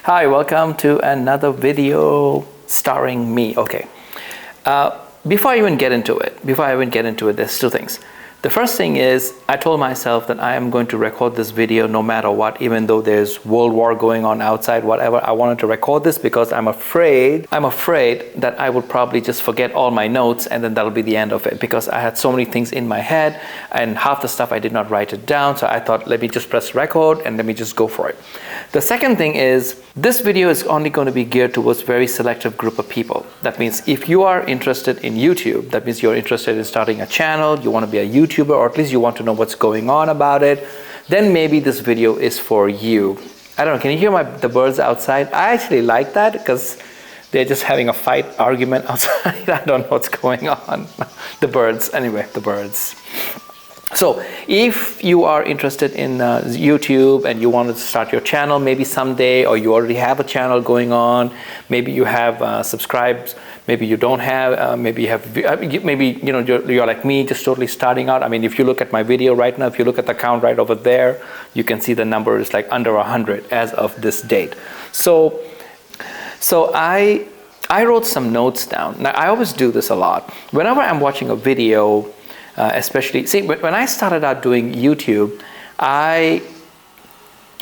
Hi, welcome to another video starring me. Okay, before I even get into it, there's two things. The first thing is I told myself that I am going to record this video no matter what, even though there's World War going on outside, whatever. I wanted to record this because I'm afraid that I would probably just forget all my notes and then that'll be the end of it, because I had so many things in my head and half the stuff I did not write it down. So I thought, let me just press record and let me just go for it. The second thing is this video is only going to be geared towards very selective group of people. That means if you are interested in YouTube, that means you're interested in starting a channel, you want to be a YouTuber, or at least you want to know what's going on about it, then maybe this video is for you. I don't know, can you hear the birds outside? I actually like that because they're just having a fight argument outside. I don't know what's going on. The birds, anyway, the birds. So if you are interested in YouTube and you want to start your channel maybe someday, or you already have a channel going on, maybe you have subscribed, maybe you don't have, maybe you have, maybe you know you're like me, just totally starting out. I mean, if you look at my video right now, if you look at the count right over there, you can see the number is like under 100 as of this date. So I wrote some notes down. Now I always do this a lot. Whenever I'm watching a video, especially, see, when I started out doing YouTube, I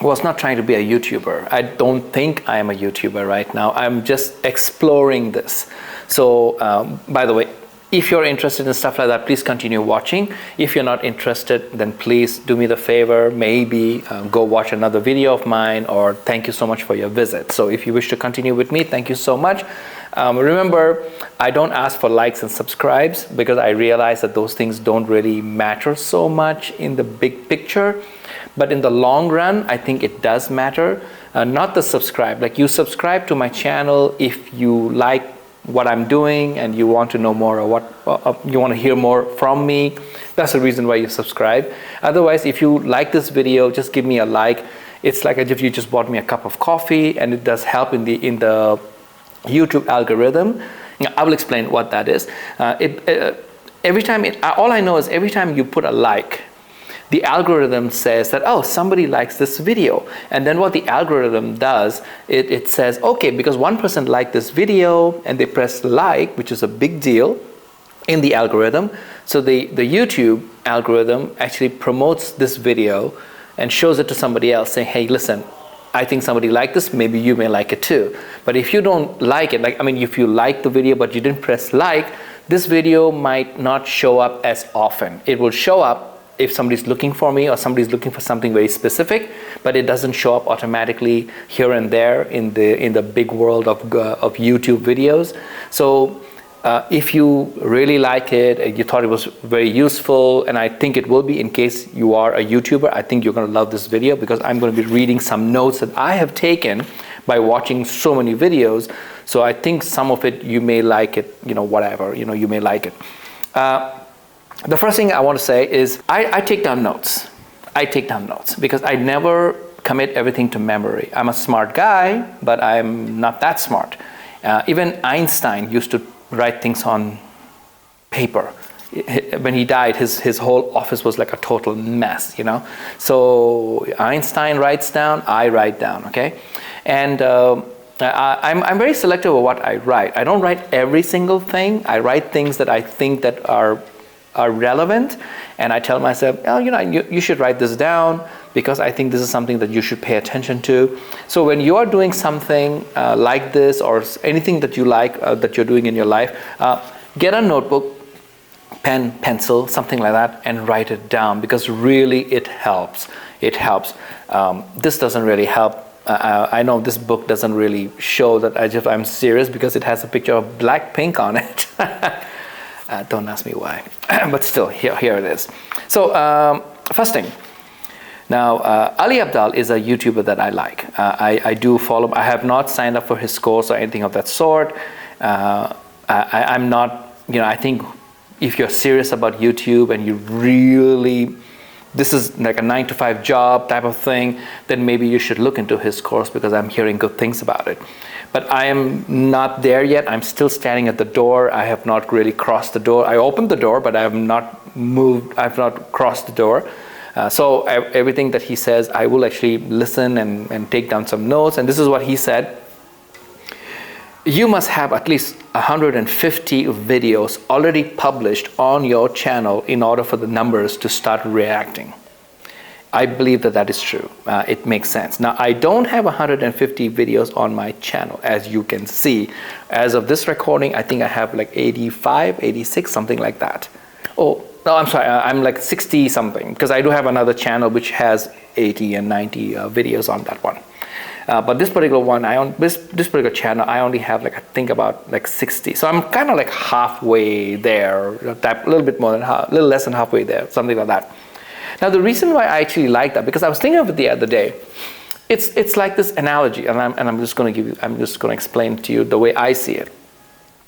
was not trying to be a YouTuber. I don't think I am a YouTuber right now. I'm just exploring this. So, by the way, if you're interested in stuff like that, please continue watching. If you're not interested, then please do me the favor, maybe go watch another video of mine, or thank you so much for your visit. So if you wish to continue with me, thank you so much. Remember, I don't ask for likes and subscribes because I realize that those things don't really matter so much in the big picture. But in the long run, I think it does matter. Not the subscribe. Like, you subscribe to my channel if you like what I'm doing and you want to know more, or what you want to hear more from me. That's the reason why you subscribe. Otherwise, if you like this video, just give me a like. It's like as if you just bought me a cup of coffee, and it does help in the YouTube algorithm. I will explain what that is. All I know is every time you put a like, the algorithm says that, oh, somebody likes this video. And then what the algorithm does, it says, okay, because one person liked this video and they pressed like, which is a big deal in the algorithm. So the YouTube algorithm actually promotes this video and shows it to somebody else, saying, hey, listen, I think somebody liked this, maybe you may like it too. But if you don't like it, if you like the video but you didn't press like, this video might not show up as often. It will show up if somebody's looking for me or somebody's looking for something very specific, but it doesn't show up automatically here and there in the big world of YouTube videos. So if you really like it, you thought it was very useful, and I think it will be in case you are a YouTuber, I think you're going to love this video, because I'm going to be reading some notes that I have taken by watching so many videos. So I think some of it you may like it, whatever, you may like it. The first thing I want to say is I take down notes. I take down notes because I never commit everything to memory. I'm a smart guy, but I'm not that smart. Even Einstein used to write things on paper. When he died, his whole office was like a total mess, So Einstein writes down, I write down, okay? And I'm very selective of what I write. I don't write every single thing. I write things that I think that are relevant, and I tell myself, oh, you should write this down because I think this is something that you should pay attention to. So when you are doing something like this, or anything that you like that you're doing in your life, get a notebook, pen, pencil, something like that, and write it down, because really it helps. It helps. This doesn't really help. I know this book doesn't really show that I'm serious because it has a picture of Blackpink on it. Don't ask me why, but still, here it is. So first thing. Now, Ali Abdaal is a YouTuber that I like. I do follow. I have not signed up for his course or anything of that sort. I'm not, I think if you're serious about YouTube and you really, this is like a 9-to-5 job type of thing, then maybe you should look into his course, because I'm hearing good things about it. But I am not there yet. I'm still standing at the door. I have not really crossed the door. I opened the door, but I have not moved. I've not crossed the door. So everything that he says, I will actually listen and take down some notes. And this is what he said. You must have at least 150 videos already published on your channel in order for the numbers to start reacting. I believe that is true. It makes sense. Now, I don't have 150 videos on my channel, as you can see. As of this recording, I think I have like 85, 86, something like that. Oh, no, I'm sorry. I'm like 60 something, because I do have another channel which has 80 and 90 videos on that one. But this particular one, this particular channel, I only have like, I think about like 60. So I'm kind of like halfway there, a little bit more than half, a little less than halfway there, something like that. Now, the reason why I actually like that, because I was thinking of it the other day, it's like this analogy, and I'm just going to explain to you the way I see it.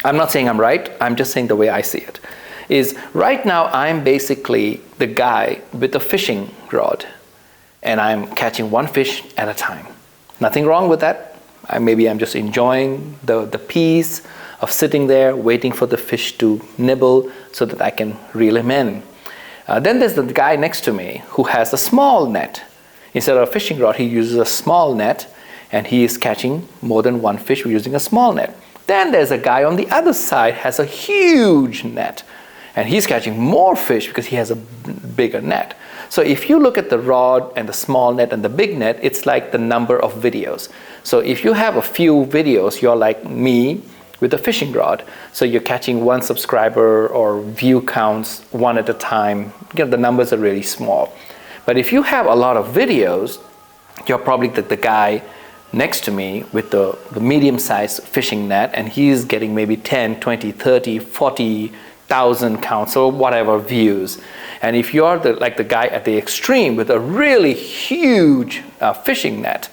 I'm not saying I'm right. I'm just saying the way I see it. Is right now I'm basically the guy with a fishing rod, and I'm catching one fish at a time. Nothing wrong with that. Maybe I'm just enjoying the peace of sitting there waiting for the fish to nibble so that I can reel him in. Then there's the guy next to me who has a small net. Instead of a fishing rod, he uses a small net, and he is catching more than one fish using a small net. Then there's a guy on the other side has a huge net, and he's catching more fish because he has a bigger net. So if you look at the rod and the small net and the big net, it's like the number of videos. So if you have a few videos, you're like me with a fishing rod. So you're catching one subscriber or view counts one at a time. You know, the numbers are really small. But if you have a lot of videos, you're probably the guy next to me with the medium-sized fishing net, and he's getting maybe 10, 20, 30, 40,000 counts or whatever views. And if you're the guy at the extreme with a really huge fishing net,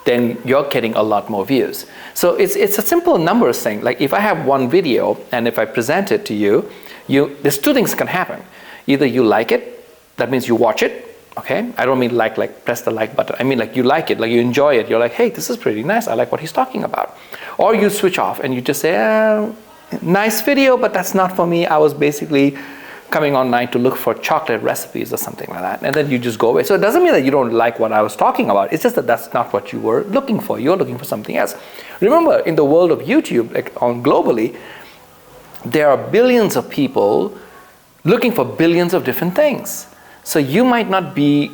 then you're getting a lot more views. So it's a simple numbers thing. Like if I have one video and if I present it to you, there's two things can happen. Either you like it, that means you watch it. Okay, I don't mean like press the like button. I mean like you like it, like you enjoy it. You're like, hey, this is pretty nice. I like what he's talking about. Or you switch off and you just say, nice video, but that's not for me. I was basically coming online to look for chocolate recipes or something like that. And then you just go away. So it doesn't mean that you don't like what I was talking about. It's just that that's not what you were looking for. You're looking for something else. Remember, in the world of YouTube, like globally, there are billions of people looking for billions of different things. So you might not be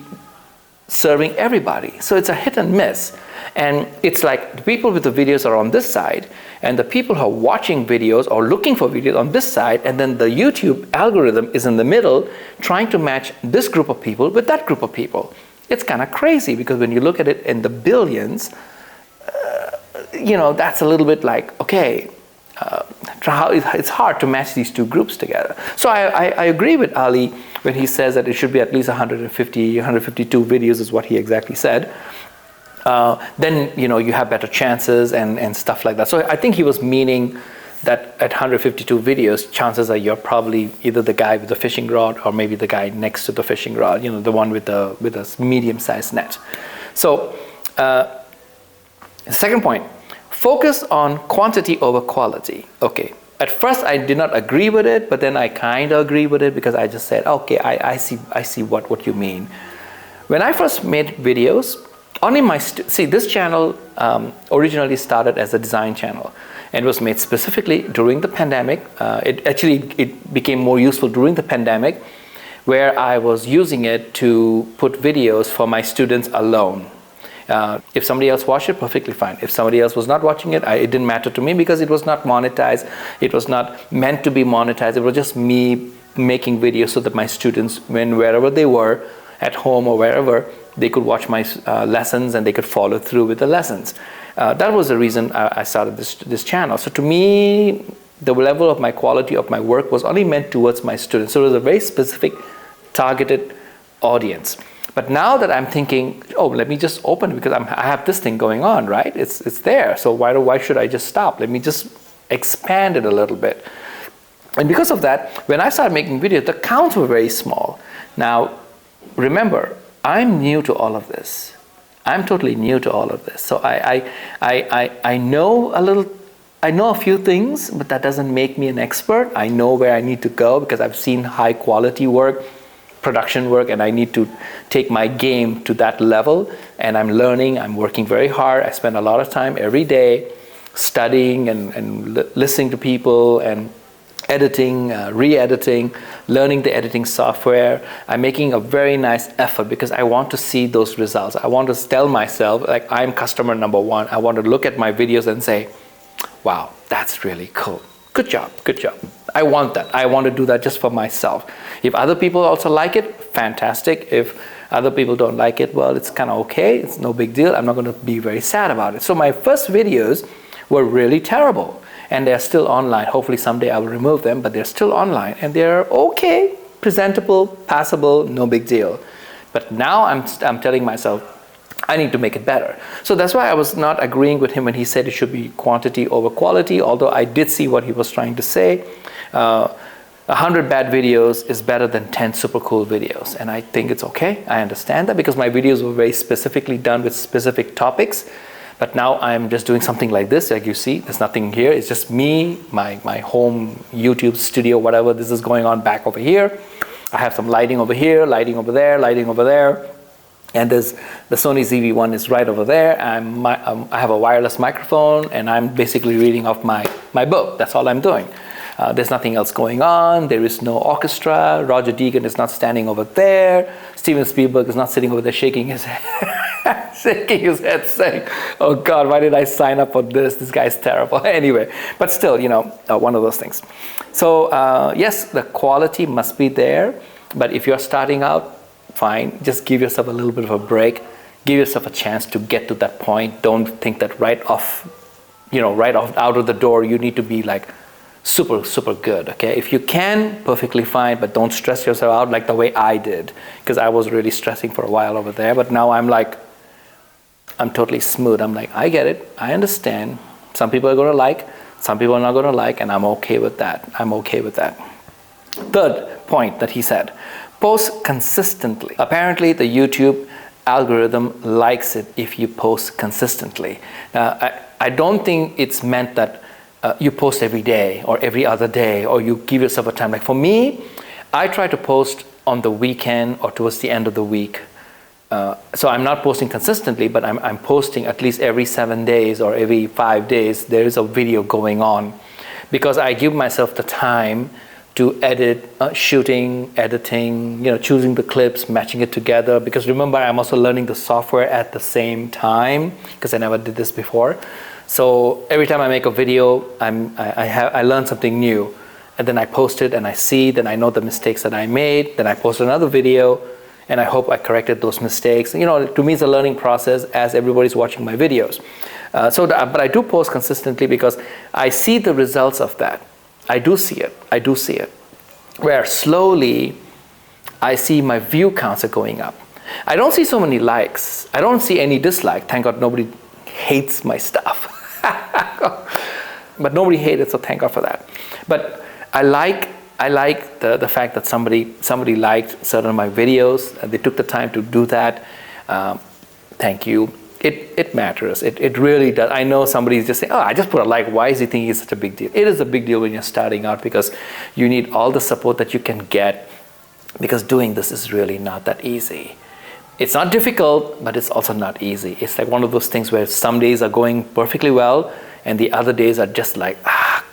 serving everybody. So it's a hit and miss. And it's like the people with the videos are on this side, and the people who are watching videos or looking for videos on this side, and then the YouTube algorithm is in the middle trying to match this group of people with that group of people. It's kind of crazy, because when you look at it in the billions, that's a little bit like, okay, it's hard to match these two groups together. So I agree with Ali when he says that it should be at least 150, 152 videos is what he exactly said. Then you have better chances and stuff like that. So I think he was meaning that at 152 videos, chances are you're probably either the guy with the fishing rod or maybe the guy next to the fishing rod, the one with a medium-sized net. So the second point, focus on quantity over quality. Okay. At first, I did not agree with it, but then I kind of agree with it because I just said, okay, I see what you mean. When I first made videos, only this channel originally started as a design channel and was made specifically during the pandemic. It became more useful during the pandemic, where I was using it to put videos for my students alone. If somebody else watched it, perfectly fine. If somebody else was not watching it, it didn't matter to me because it was not monetized. It was not meant to be monetized. It was just me making videos so that my students, wherever they were, at home or wherever, they could watch my lessons and they could follow through with the lessons. That was the reason I started this channel. So to me, the level of my quality of my work was only meant towards my students. So it was a very specific, targeted audience. But now that I'm thinking, let me just open it because I have this thing going on, right? It's there. So why should I just stop? Let me just expand it a little bit. And because of that, when I started making videos, the counts were very small. Now, remember, I'm new to all of this. I'm totally new to all of this. So I know a few things, but that doesn't make me an expert. I know where I need to go because I've seen high quality work production work, and I need to take my game to that level. And I'm learning, I'm working very hard. I spend a lot of time every day studying and listening to people and editing, re-editing, learning the editing software. I'm making a very nice effort because I want to see those results. I want to tell myself, like, I'm customer number one. I want to look at my videos and say, wow, that's really cool. Good job, good job. I want that. I want to do that just for myself. If other people also like it, fantastic. If other people don't like it, well, it's kind of okay. It's no big deal. I'm not going to be very sad about it. So my first videos were really terrible. And they're still online. Hopefully someday I will remove them, but they're still online. And they're okay, presentable, passable, no big deal. But now I'm telling myself, I need to make it better. So that's why I was not agreeing with him when he said it should be quantity over quality, although I did see what he was trying to say. 100 bad videos is better than 10 super cool videos. And I think it's okay. I understand that because my videos were very specifically done with specific topics. But now I'm just doing something like this, like you see, there's nothing here. It's just me, my home YouTube studio, whatever. This is going on back over here. I have some lighting over here, lighting over there, lighting over there. And there's the Sony ZV1 is right over there. I have a wireless microphone, and I'm basically reading off my book. That's all I'm doing. There's nothing else going on. There is no orchestra. Roger Deacon is not standing over there. Steven Spielberg is not sitting over there shaking his head, saying, oh God, why did I sign up for this? This guy's terrible. Anyway, but still, one of those things. So yes, the quality must be there. But if you're starting out, fine. Just give yourself a little bit of a break. Give yourself a chance to get to that point. Don't think that right off out of the door, you need to be like, super, super good, okay? If you can, perfectly fine, but don't stress yourself out like the way I did, because I was really stressing for a while over there, but now I'm totally smooth. I'm like, I get it, I understand. Some people are gonna like, some people are not gonna like, and I'm okay with that. I'm okay with that. Third point that he said, post consistently. Apparently the YouTube algorithm likes it if you post consistently. Now, I don't think it's meant that you post every day or every other day, or you give yourself a time. Like for me, I try to post on the weekend or towards the end of the week. So I'm not posting consistently, but I'm posting at least every 7 days or every 5 days. There is a video going on, because I give myself the time to edit, shooting, editing, choosing the clips, matching it together. Because remember, I'm also learning the software at the same time, because I never did this before. So every time I make a video, I learn something new, and then I post it and I see, then I know the mistakes that I made, then I post another video, and I hope I corrected those mistakes. To me, it's a learning process as everybody's watching my videos. But I do post consistently because I see the results of that. I do see it. Where slowly, I see my view counts are going up. I don't see so many likes. I don't see any dislike. Thank God nobody hates my stuff. But nobody hated, so thank God for that. But I like the fact that somebody liked certain of my videos. They took the time to do that. Thank you. It matters. It really does. I know somebody's just saying, oh, I just put a like. Why is he thinking it's such a big deal? It is a big deal when you're starting out, because you need all the support that you can get, because doing this is really not that easy. It's not difficult, but it's also not easy. It's like one of those things where some days are going perfectly well, and the other days are just like,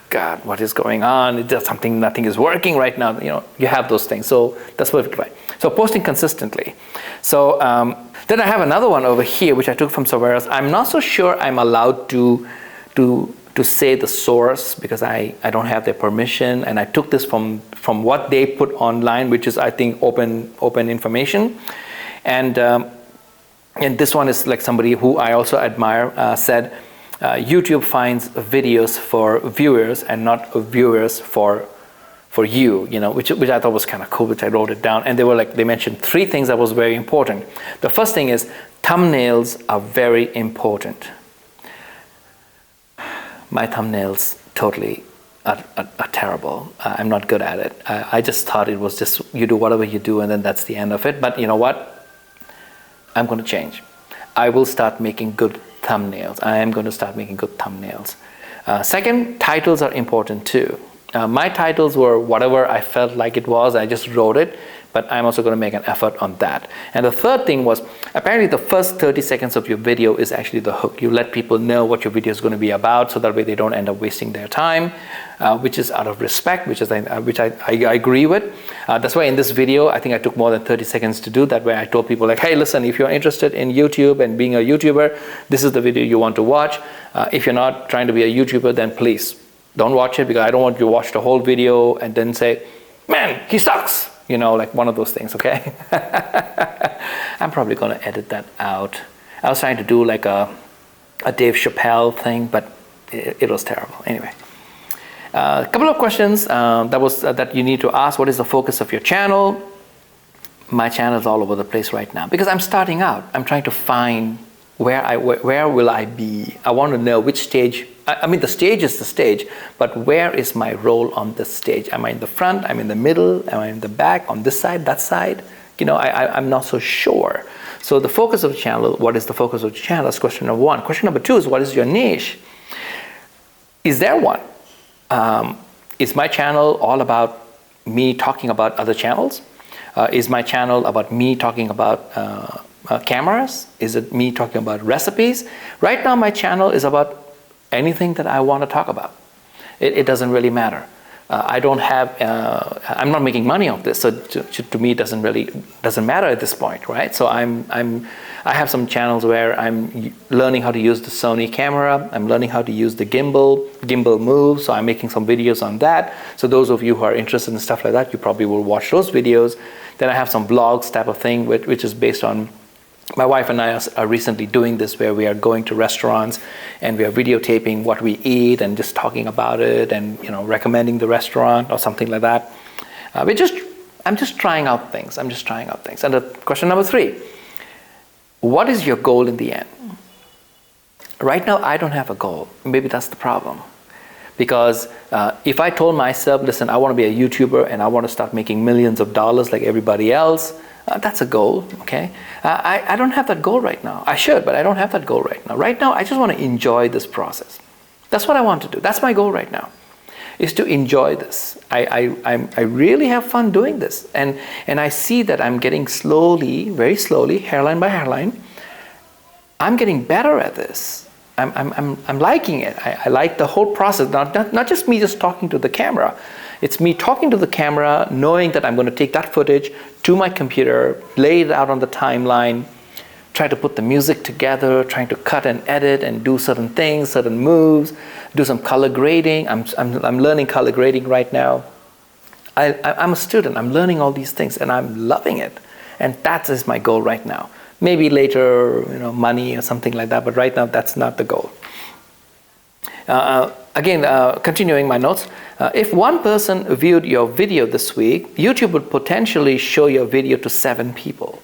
God, what is going on? It's just nothing is working right now. You have those things. So that's perfectly fine. So posting consistently. So then I have another one over here, which I took from somewhere else. I'm not so sure I'm allowed to say the source, because I don't have their permission, and I took this from what they put online, which is, I think, open information. And this one is like somebody who I also admire said, YouTube finds videos for viewers and not viewers for you, which I thought was kind of cool, which I wrote it down. And they mentioned 3 things that was very important. The first thing is thumbnails are very important. My thumbnails totally are terrible. I'm not good at it. I just thought it was just, you do whatever you do and then that's the end of it. But you know what? I'm going to change. I will start making good thumbnails. I am going to start making good thumbnails. Second, titles are important too. My titles were whatever I felt like it was. I just wrote it. but I'm also going to make an effort on that. And the third thing was, apparently the first 30 seconds of your video is actually the hook. You let people know what your video is going to be about, so that way they don't end up wasting their time, which is out of respect, which I agree with. That's why in this video, I think I took more than 30 seconds to do that, where I told people like, hey, listen, if you're interested in YouTube and being a YouTuber, this is the video you want to watch. If you're not trying to be a YouTuber, then please don't watch it, because I don't want you to watch the whole video and then say, man, he sucks. You know, like one of those things, okay? I'm probably going to edit that out. I was trying to do like a Dave Chappelle thing, but it was terrible. Anyway, a couple of questions that you need to ask. What is the focus of your channel? My channel is all over the place right now because I'm starting out. I'm trying to find where will I be. I want to know which stage. I mean, the stage is the stage, but where is my role on the stage? Am I in the front? Am I in the middle? Am I in the back? On this side? That side? You know, I'm not so sure. So the focus of the channel, what is the focus of the channel? That's question number one. Question number two is, what is your niche? Is there one? Is my channel all about me talking about other channels? Is my channel about me talking about cameras? Is it me talking about recipes? Right now, my channel is about anything that I want to talk about. It doesn't really matter. I don't have, I'm not making money off this, so to me it doesn't matter at this point, right? So I have some channels where I'm learning how to use the Sony camera. I'm learning how to use the gimbal move. So I'm making some videos on that. So those of you who are interested in stuff like that, you probably will watch those videos. Then I have some vlogs type of thing, which is based on, my wife and I are recently doing this, where we are going to restaurants and we are videotaping what we eat and just talking about it and, you know, recommending the restaurant or something like that. I'm just trying out things. And the question number three, what is your goal in the end? Right now, I don't have a goal. Maybe that's the problem. Because if I told myself, listen, I want to be a YouTuber and I want to start making millions of dollars like everybody else, that's a goal, okay? I don't have that goal right now. I should, but I don't have that goal right now. Right now, I just want to enjoy this process. That's what I want to do. That's my goal right now, is to enjoy this. I really have fun doing this. And I see that I'm getting slowly, very slowly, hairline by hairline, I'm getting better at this. I'm liking it. I like the whole process, not just me just talking to the camera. It's me talking to the camera, knowing that I'm going to take that footage to my computer, lay it out on the timeline, try to put the music together, trying to cut and edit and do certain things, certain moves, do some color grading. I'm learning color grading right now. I'm a student. I'm learning all these things and I'm loving it. And that is my goal right now. Maybe later, you know, money or something like that, but right now that's not the goal. Again, continuing my notes, if one person viewed your video this week, YouTube would potentially show your video to 7 people.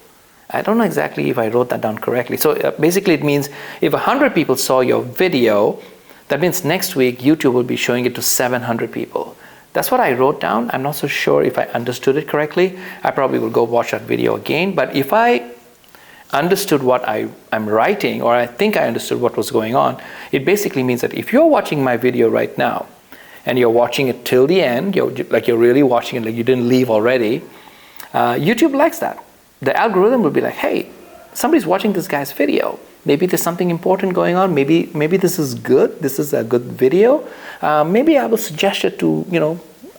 I don't know exactly if I wrote that down correctly. So basically it means if 100 people saw your video, that means next week YouTube will be showing it to 700 people. That's what I wrote down. I'm not so sure if I understood it correctly. I probably will go watch that video again. But if I understood what I'm writing, or I think I understood what was going on, it basically means that if you're watching my video right now and you're watching it till the end, you're really watching it, like you didn't leave already, YouTube likes that. The algorithm will be like, hey, somebody's watching this guy's video. Maybe there's something important going on. Maybe this is good. This is a good video. Maybe I will suggest it to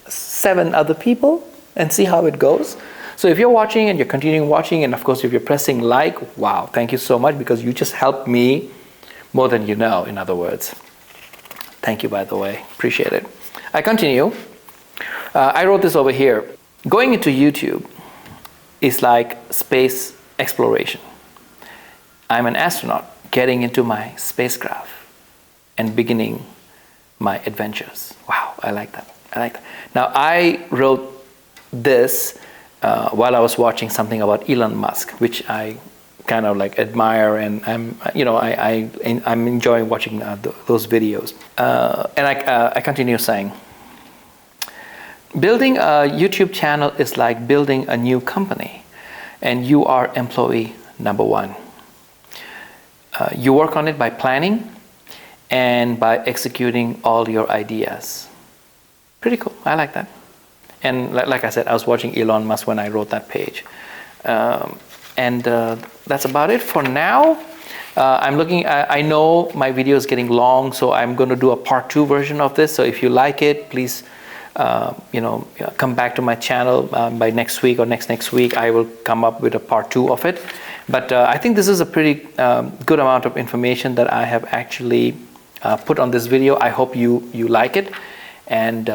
7 other people and see how it goes. So if you're watching and you're continuing watching, and of course if you're pressing like, wow, thank you so much, because you just helped me more than you know, in other words. Thank you, by the way. Appreciate it. I continue. I wrote this over here. Going into YouTube is like space exploration. I'm an astronaut getting into my spacecraft and beginning my adventures. Wow, I like that. Now, I wrote this while I was watching something about Elon Musk, which I kind of like admire, and I'm enjoying watching those videos. And I continue saying, building a YouTube channel is like building a new company, and you are employee number 1. You work on it by planning and by executing all your ideas. Pretty cool. I like that. And like I said, I was watching Elon Musk when I wrote that page. That's about it for now. I'm looking, I know my video is getting long, so I'm going to do a part 2 version of this. So if you like it, please, come back to my channel by next week or next week. I will come up with a part 2 of it. But I think this is a pretty good amount of information that I have actually put on this video. I hope you like it. And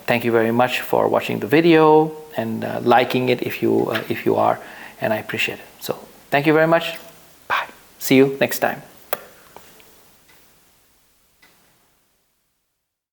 thank you very much for watching the video and liking it if you are, and I appreciate it. So thank you very much. Bye. See you next time.